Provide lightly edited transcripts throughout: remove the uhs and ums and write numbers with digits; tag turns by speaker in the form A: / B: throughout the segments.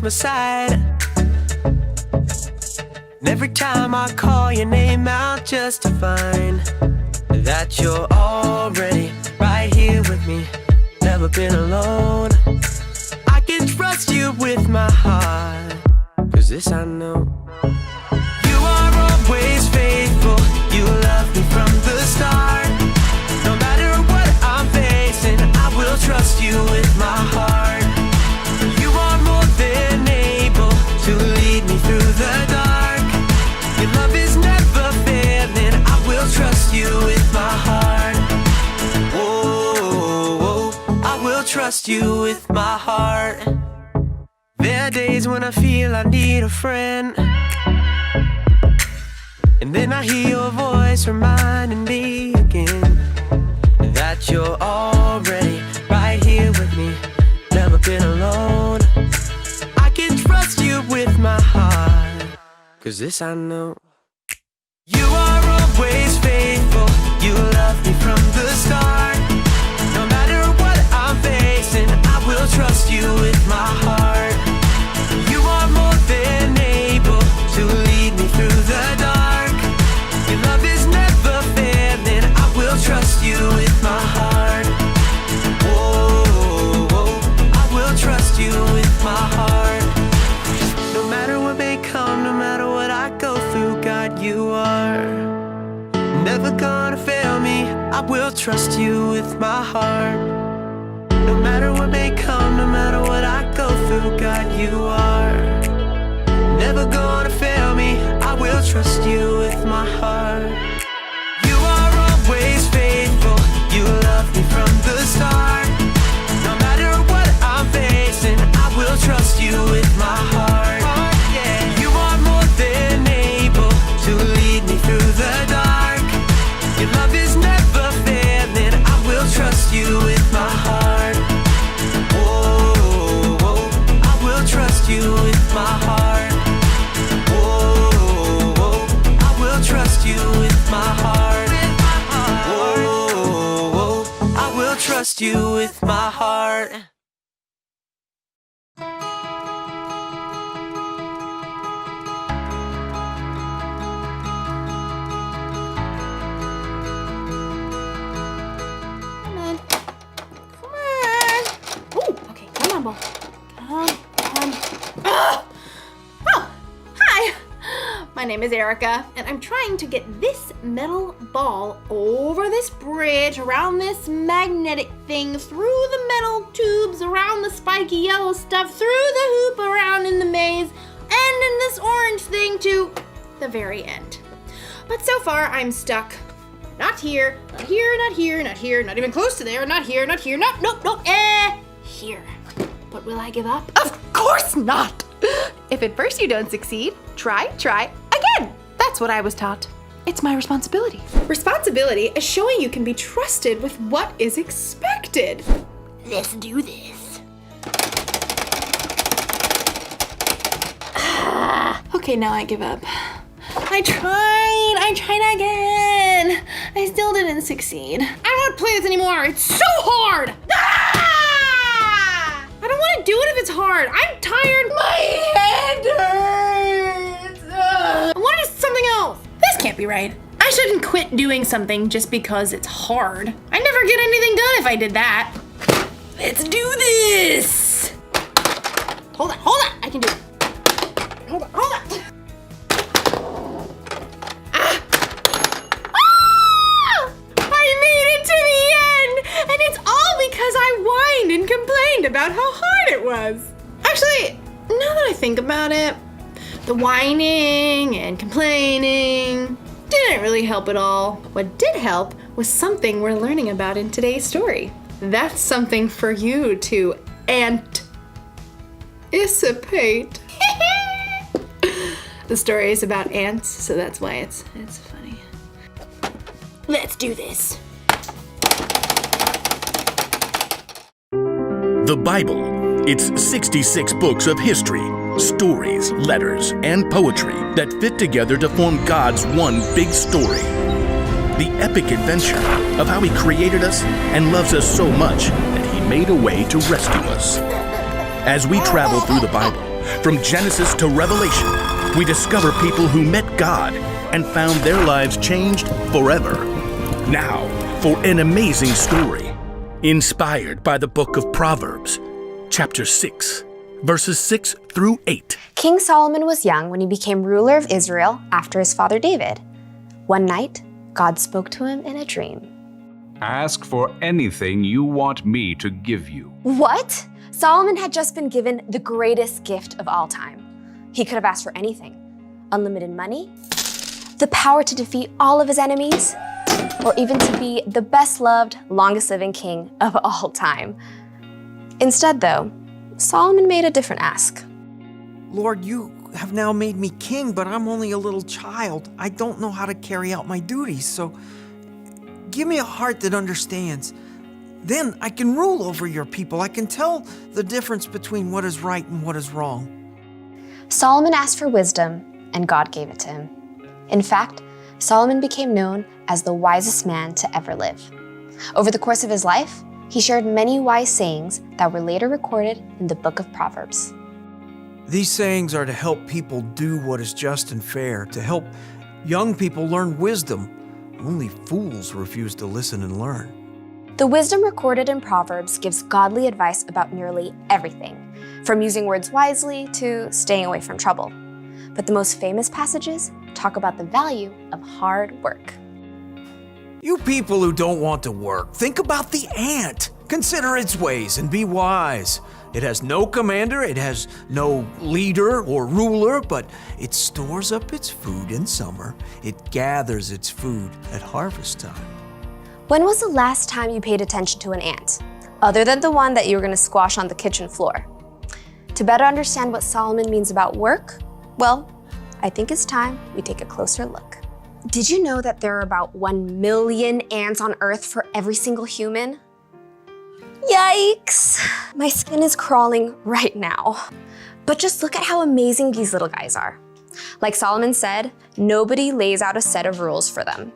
A: my side. And every time I call your name out just to find that you're already right here with me, never been alone. I can trust you with my heart, 'cause this I know. You are always faithful, you love me from the start. No matter what I'm facing, I will trust you with my heart. You are more than able to lead me through the dark. Your love is never failing, I will trust you with my heart. Oh, I will trust you with my heart. There are days when I feel I need a friend, and then I hear your voice reminding me again that you're already right here with me, never been alone. I can trust you with my heart, 'cause this I know. You are always faithful, you love me from the start. No matter what I'm facing, I will trust you with my heart. You are more than able to lead me through the dark. Your love is never failing, I will trust you with my heart. Oh, I will trust you with my heart. No matter what may come, no matter what I go through, God, you are never gonna fail me, I will trust you with my heart. No matter what may come, no matter what I go through, God, you are never gonna fail me, I will trust you with my heart. You are always faithful, you love me from the start. No matter what I'm facing, I will trust you with my heart. You are more than able to lead me through the dark. Your love is never failing, I will trust you with my heart. Oh, I will trust you with my heart. Oh, I will trust you with my heart. Oh, I will trust you with my heart.
B: My name is Erica, and I'm trying to get this metal ball over this bridge, around this magnetic thing, through the metal tubes, around the spiky yellow stuff, through the hoop, around in the maze, and in this orange thing to the very end. But so far, I'm stuck. Not here, not here, not here, not here, not even close to there, not here, not here, nope, here. But will I give up? Of course not! If at first you don't succeed, try again. That's what I was taught. It's my responsibility. Responsibility is showing you can be trusted with what is expected. Let's do this. Okay, now I give up. I tried again. I still didn't succeed. I don't want to play this anymore. It's so hard. I don't want to do it if it's hard. I'm tired. My head hurts. I want to do something else. This can't be right. I shouldn't quit doing something just because it's hard. I'd never get anything done if I did that. Let's do this. Hold on. I can do it. Hold on. I made it to the end, and it's all because I whined and complained about how hard it was. Actually, now that I think about it, the whining and complaining didn't really help at all. What did help was something we're learning about in today's story. That's something for you to anticipate. The story is about ants, so that's why it's funny. Let's do this.
C: The Bible. It's 66 books of history, stories, letters, and poetry that fit together to form God's one big story. The epic adventure of how He created us and loves us so much that He made a way to rescue us. As we travel through the Bible, From Genesis to Revelation, we discover people who met God and found their lives changed forever. Now, for an amazing story, inspired by the book of Proverbs, chapter 6, verses 6 through 8.
D: King Solomon was young when he became ruler of Israel after his father David. One night, God spoke to him in a dream.
E: Ask for anything you want me to give you.
D: What? Solomon had just been given the greatest gift of all time. He could have asked for anything. Unlimited money, the power to defeat all of his enemies, or even to be the best-loved, longest-living king of all time. Instead, though, Solomon made a different ask.
F: Lord, you have now made me king, but I'm only a little child. I don't know how to carry out my duties, so give me a heart that understands. Then I can rule over your people. I can tell the difference between what is right and what is wrong.
D: Solomon asked for wisdom, and God gave it to him. In fact, Solomon became known as the wisest man to ever live. Over the course of his life, he shared many wise sayings that were later recorded in the book of Proverbs.
F: These sayings are to help people do what is just and fair, to help young people learn wisdom. Only fools refuse to listen and learn.
D: The wisdom recorded in Proverbs gives godly advice about nearly everything, from using words wisely to staying away from trouble. But the most famous passages talk about the value of hard work.
F: You people who don't want to work, think about the ant. Consider its ways and be wise. It has no commander, it has no leader or ruler, but it stores up its food in summer. It gathers its food at harvest time.
D: When was the last time you paid attention to an ant, other than the one that you were going to squash on the kitchen floor? To better understand what Solomon means about work, well, I think it's time we take a closer look. Did you know that there are about 1 million ants on Earth for every single human? Yikes! My skin is crawling right now. But just look at how amazing these little guys are. Like Solomon said, nobody lays out a set of rules for them.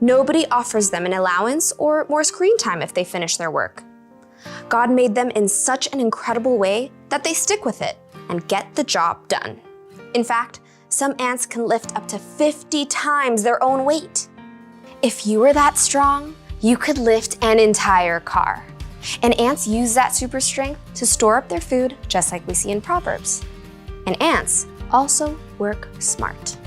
D: Nobody offers them an allowance or more screen time if they finish their work. God made them in such an incredible way that they stick with it and get the job done. In fact, some ants can lift up to 50 times their own weight. If you were that strong, you could lift an entire car. And ants use that super strength to store up their food, just like we see in Proverbs. And ants also work smart.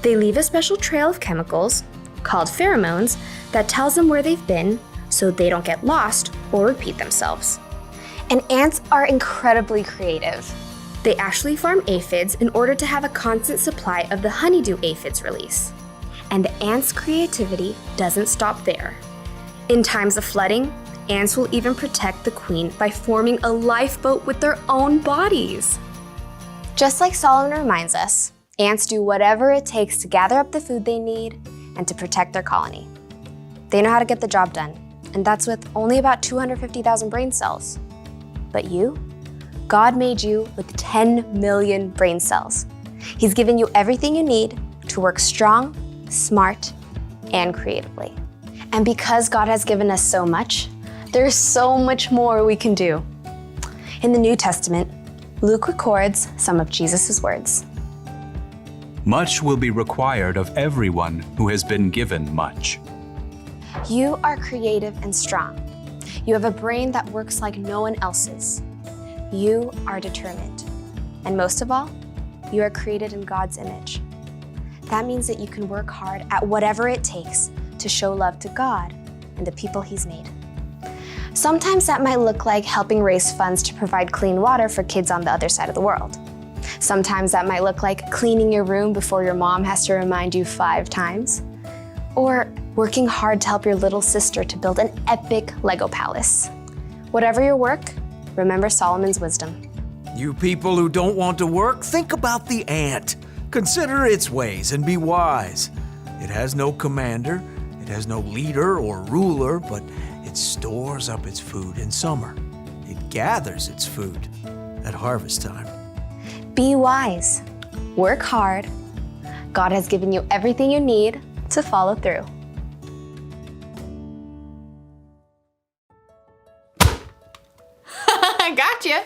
D: They leave a special trail of chemicals, called pheromones, that tells them where they've been so they don't get lost or repeat themselves. And ants are incredibly creative. They actually farm aphids in order to have a constant supply of the honeydew aphids release. And the ants' creativity doesn't stop there. In times of flooding, ants will even protect the queen by forming a lifeboat with their own bodies. Just like Solomon reminds us, ants do whatever it takes to gather up the food they need and to protect their colony. They know how to get the job done, and that's with only about 250,000 brain cells. But you? God made you with 10 million brain cells. He's given you everything you need to work strong, smart, and creatively. And because God has given us so much, there's so much more we can do. In the New Testament, Luke records some of Jesus' words.
E: Much will be required of everyone who has been given much.
D: You are creative and strong. You have a brain that works like no one else's. You are determined. And most of all, you are created in God's image. That means that you can work hard at whatever it takes to show love to God and the people He's made. Sometimes that might look like helping raise funds to provide clean water for kids on the other side of the world. Sometimes that might look like cleaning your room before your mom has to remind you 5 times. Or working hard to help your little sister to build an epic Lego palace. Whatever your work, remember Solomon's wisdom.
F: You people who don't want to work, think about the ant. Consider its ways and be wise. It has no commander, it has no leader or ruler, but it stores up its food in summer. It gathers its food at harvest time.
D: Be wise. Work hard. God has given you everything you need to follow through.
B: I gotcha.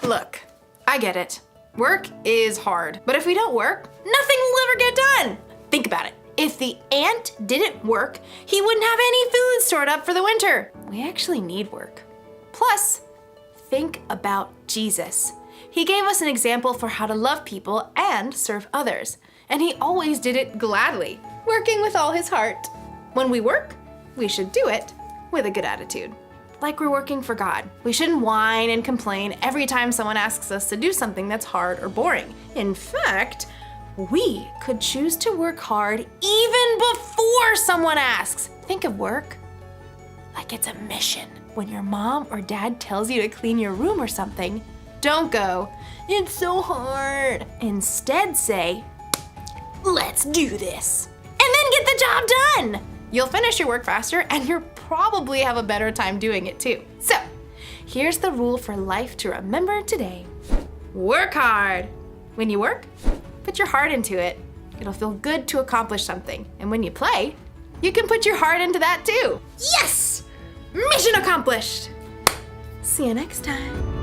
B: Look, I I get it. Work is hard, but if we don't work, nothing will ever get done. Think about it. If the ant didn't work, he wouldn't have any food stored up for the winter. We actually need work. Plus, think about Jesus. He gave us an example for how to love people and serve others, and he always did it gladly, working with all his heart. When we work, we should do it with a good attitude. Like we're working for God. We shouldn't whine and complain every time someone asks us to do something that's hard or boring. In fact, we could choose to work hard even before someone asks. Think of work like it's a mission. When your mom or dad tells you to clean your room or something, don't go, "It's so hard." Instead say, "Let's do this." And then get the job done. You'll finish your work faster and you'll probably have a better time doing it too. So, here's the rule for life to remember today. Work hard. When you work, put your heart into it. It'll feel good to accomplish something. And when you play, you can put your heart into that too. Yes! Mission accomplished! See you next time.